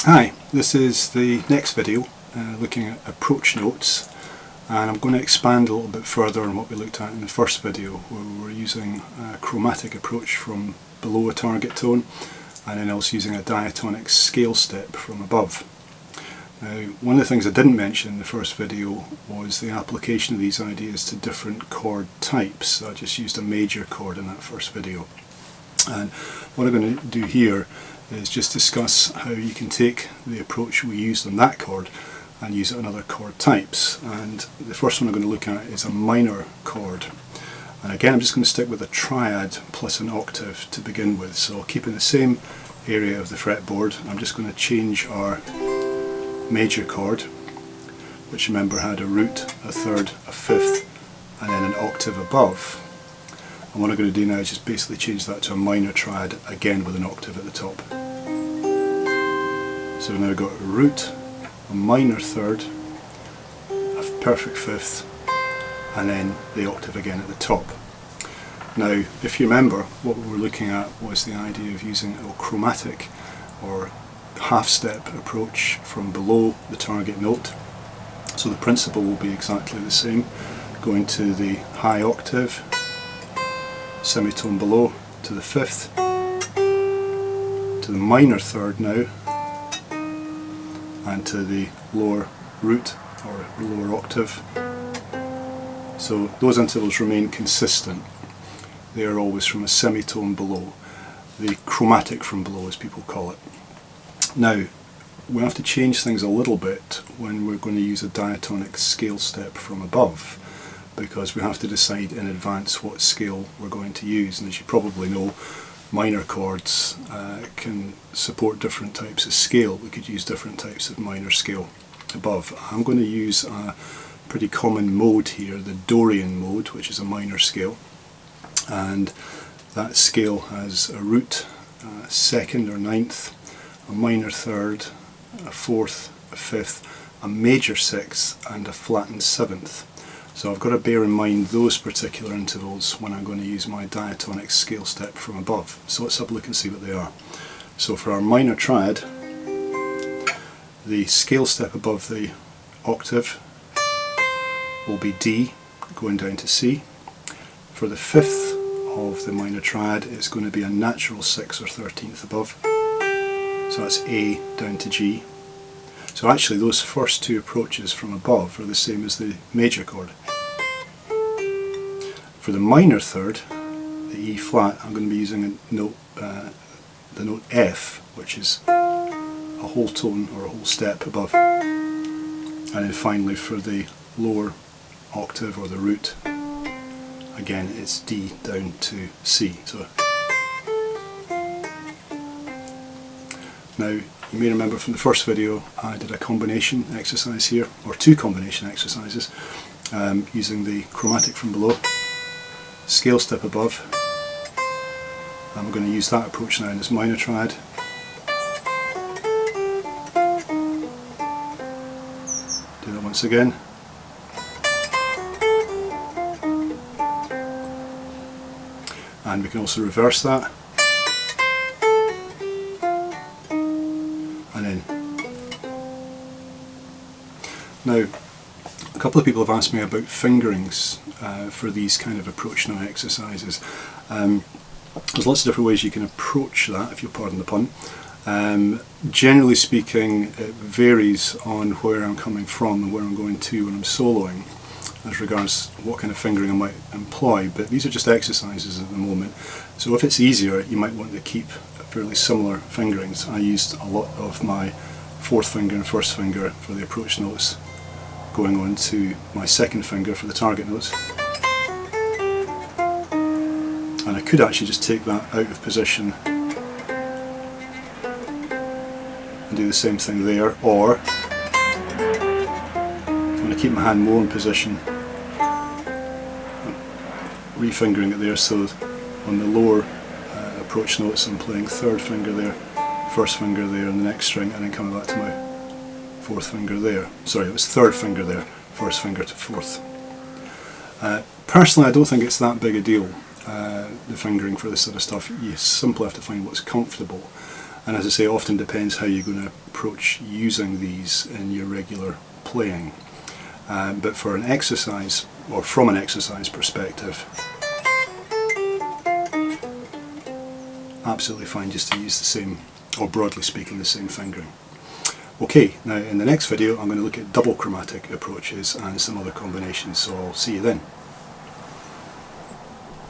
Hi, this is the next video looking at approach notes, and I'm going to expand a little bit further on what we looked at in the first video, where we were using a chromatic approach from below a target tone and then also using a diatonic scale step from above. Now, one of the things I didn't mention in the first video was the application of these ideas to different chord types. I just used a major chord in that first video, and what I'm going to do here is just discuss how you can take the approach we used on that chord and use it on other chord types. And the first one I'm going to look at is a minor chord. And again, I'm just going to stick with a triad plus an octave to begin with. So I'll keep in the same area of the fretboard. I'm just going to change our major chord, which remember had a root, a third, a fifth, and then an octave above. And what I'm going to do now is just basically change that to a minor triad, again with an octave at the top. So we've now got a root, a minor third, a perfect fifth, and then the octave again at the top. Now, if you remember, what we were looking at was the idea of using a chromatic or half-step approach from below the target note. So the principle will be exactly the same, going to the high octave, semitone below, to the fifth, to the minor third now, and to the lower root or lower octave. So those intervals remain consistent. They are always from a semitone below, the chromatic from below as people call it. Now, we have to change things a little bit when we're going to use a diatonic scale step from above, because we have to decide in advance what scale we're going to use. And as you probably know, minor chords can support different types of scale. We could use different types of minor scale above. I'm going to use a pretty common mode here, the Dorian mode, which is a minor scale. And that scale has a root, a second or ninth, a minor third, a fourth, a fifth, a major sixth, and a flattened seventh. So I've got to bear in mind those particular intervals when I'm going to use my diatonic scale step from above. So let's have a look and see what they are. So for our minor triad, the scale step above the octave will be D, going down to C. For the fifth of the minor triad, it's going to be a natural 6 or 13th above. So that's A down to G. So actually those first two approaches from above are the same as the major chord. For the minor third, the E flat, I'm going to be using a note, the note F, which is a whole tone or a whole step above. And then finally for the lower octave or the root, again it's D down to C. So now, you may remember from the first video I did a combination exercise here, or two combination exercises, using the chromatic from below, scale step above, and we're going to use that approach now in this minor triad. Do that once again. And we can also reverse that. And then. Now, a couple of people have asked me about fingerings for these kind of approach note exercises. There's lots of different ways you can approach that, if you'll pardon the pun. Generally speaking, it varies on where I'm coming from and where I'm going to when I'm soloing, as regards what kind of fingering I might employ, but these are just exercises at the moment. So if it's easier, you might want to keep fairly similar fingerings. I used a lot of my fourth finger and first finger for the approach notes, going on to my second finger for the target notes. And I could actually just take that out of position and do the same thing there, or if I want to keep my hand more in position, I'm refingering it there, so on the lower approach notes I'm playing third finger there, first finger there in the next string, and then coming back to my fourth finger there. Sorry, it was third finger there, first finger to fourth. Personally, I don't think it's that big a deal, the fingering for this sort of stuff. You simply have to find what's comfortable. And as I say, it often depends how you're going to approach using these in your regular playing. But for an exercise, or from an exercise perspective, absolutely fine just to use the same, or broadly speaking, the same fingering. Okay, now in the next video I'm going to look at double chromatic approaches and some other combinations, so I'll see you then.